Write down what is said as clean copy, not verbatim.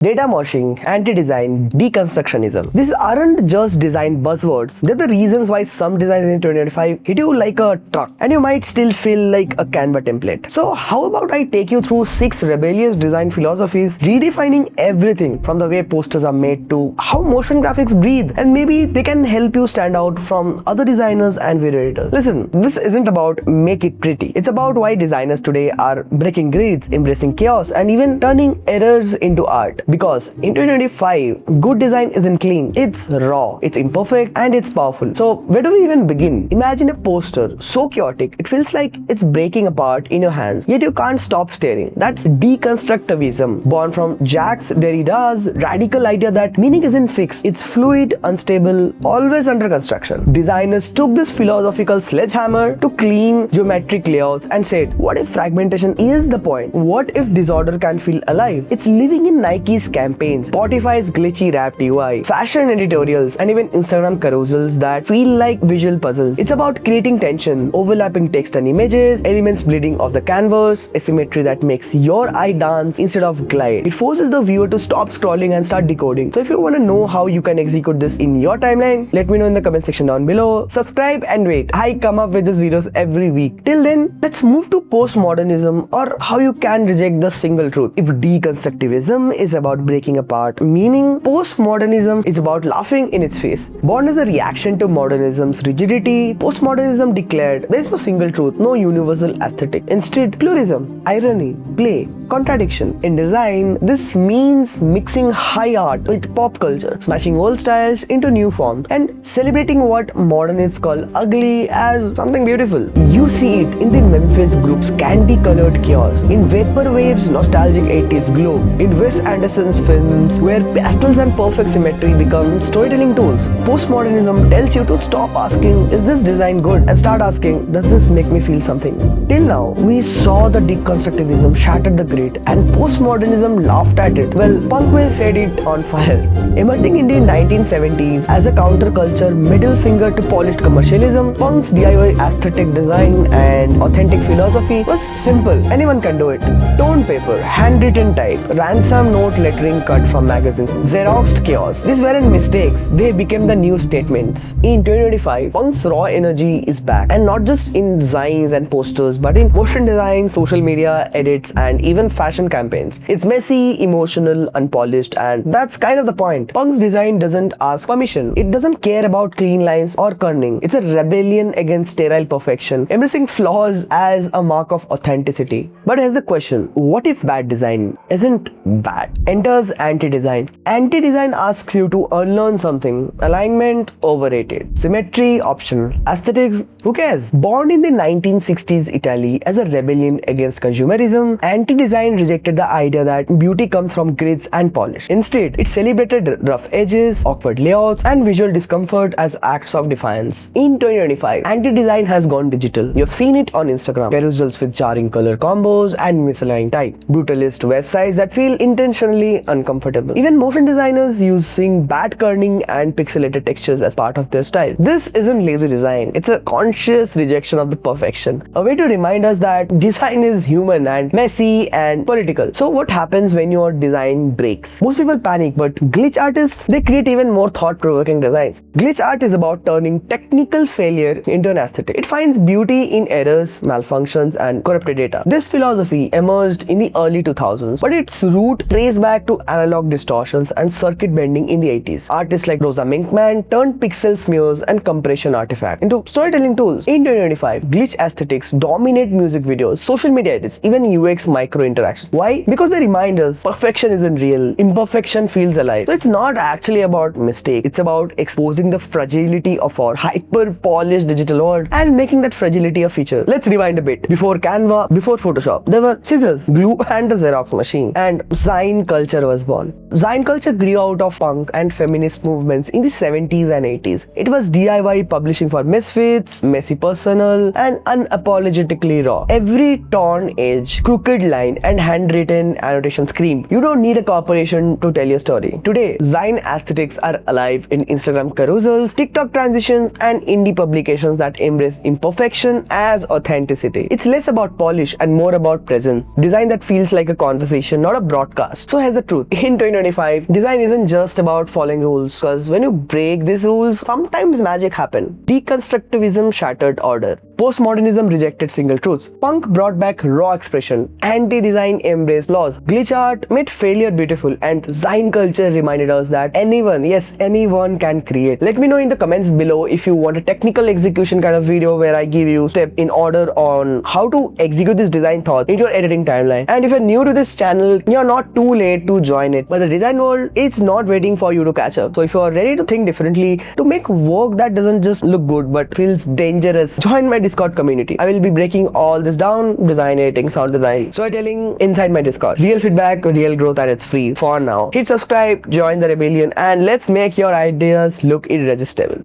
Data moshing, anti-design, deconstructionism. These aren't just design buzzwords. They're the reasons why some designs in 2025 hit you like a truck and you might still feel like a Canva template. So how about I take you through 6 rebellious design philosophies redefining everything from the way posters are made to how motion graphics breathe, and maybe they can help you stand out from other designers and video editors. Listen, this isn't about make it pretty. It's about why designers today are breaking grids, embracing chaos, and even turning errors into art. Because in 2025, good design isn't clean, it's raw, it's imperfect, and it's powerful. So where do we even begin? Imagine a poster so chaotic, it feels like it's breaking apart in your hands, yet you can't stop staring. That's deconstructivism, born from Jacques Derrida's radical idea that meaning isn't fixed, it's fluid, unstable, always under construction. Designers took this philosophical sledgehammer to clean geometric layouts and said, what if fragmentation is the point? What if disorder can feel alive? It's living in Nike's campaigns, Spotify's glitchy wrapped UI, fashion editorials, and even Instagram carousels that feel like visual puzzles. It's about creating tension, overlapping text and images, elements bleeding off the canvas, asymmetry that makes your eye dance instead of glide. It forces the viewer to stop scrolling and start decoding. So if you want to know how you can execute this in your timeline, let me know in the comment section down below. Subscribe and wait. I come up with these videos every week. Till then, let's move to postmodernism, or how you can reject the single truth. If deconstructivism is about breaking apart meaning, postmodernism is about laughing in its face. Born as a reaction to modernism's rigidity, postmodernism declared there is no single truth, no universal aesthetic. Instead, pluralism, irony, play, contradiction. In design, this means mixing high art with pop culture, smashing old styles into new forms, and celebrating what modernists call ugly as something beautiful. You see it in the Memphis group's candy-colored chaos, in Vaporwave's nostalgic 80s glow, in Wes Anderson's films where pastels and perfect symmetry become storytelling tools. Postmodernism tells you to stop asking, is this design good? And start asking, does this make me feel something? Till now, we saw the deconstructivism shattered the grid and postmodernism laughed at it. Well, punk will set it on fire. Emerging in the 1970s as a counterculture middle finger to polished commercialism, punk's DIY aesthetic design and authentic philosophy was simple. Anyone can do it. Tone paper, handwritten type, ransom note lettering cut from magazines, Xeroxed chaos. These weren't mistakes, they became the new statements. In 2025, punk's raw energy is back, and not just in designs and posters, but in motion design, social media edits, and even fashion campaigns. It's messy, emotional, unpolished, and that's kind of the point. Punk's design doesn't ask permission. It doesn't care about clean lines or kerning. It's a rebellion against sterile perfection, embracing flaws as a mark of authenticity. But here's the question, what if bad design isn't bad? Enters anti-design. Anti-design asks you to unlearn something. Alignment, overrated. Symmetry, optional. Aesthetics, who cares? Born in the 1960s Italy as a rebellion against consumerism, anti-design rejected the idea that beauty comes from grids and polish. Instead, it celebrated rough edges, awkward layouts, and visual discomfort as acts of defiance. In 2025, anti-design has gone digital. You've seen it on Instagram. Carousels with jarring color combos and misaligned type. Brutalist websites that feel intentionally uncomfortable. Even motion designers using bad kerning and pixelated textures as part of their style. This isn't lazy design. It's a conscious rejection of the perfection. A way to remind us that design is human and messy and political. So what happens when your design breaks? Most people panic, but glitch artists, they create even more thought-provoking designs. Glitch art is about turning technical failure into an aesthetic. It finds beauty in errors, malfunctions, and corrupted data. This philosophy emerged in the early 2000s, but its root trace back to analog distortions and circuit bending in the 80s. Artists like Rosa Minkman turned pixel smears and compression artifacts into storytelling tools. In 2025, glitch aesthetics dominate music videos, social media edits, even UX micro interactions. Why? Because they remind us perfection isn't real, imperfection feels alive. So it's not actually about mistake, it's about exposing the fragility of our hyper-polished digital world and making that fragility a feature. Let's rewind a bit. Before Canva, before Photoshop, there were scissors, glue, and a Xerox machine, and zine culture was born. Zine culture grew out of punk and feminist movements in the 70s and 80s. It was DIY publishing for misfits, messy personal, and unapologetically raw. Every torn edge, crooked line, and handwritten annotation screamed, you don't need a corporation to tell your story. Today, zine aesthetics are alive in Instagram carousels, TikTok transitions, and indie publications that embrace imperfection as authenticity. It's less about polish and more about presence. Design that feels like a conversation, not a broadcast. So has the truth. In 2025, design isn't just about following rules, because when you break these rules, sometimes magic happens. Deconstructivism shattered order. Postmodernism rejected single truths. Punk brought back raw expression. Anti-design embraced laws. Glitch art made failure beautiful, and Zine culture reminded us that anyone, yes, anyone can create. Let me know in the comments below if you want a technical execution kind of video where I give you step in order on how to execute this design thought in your editing timeline. And if you're new to this channel, you're not too late to join it. But the design world is not waiting for you to catch up. So if you are ready to think differently, to make work that doesn't just look good but feels dangerous, join my Discord community. I will be breaking all this down: design, editing, sound design, storytelling inside my Discord. Real feedback, real growth, and it's free for now. Hit subscribe, join the rebellion, and let's make your ideas look irresistible.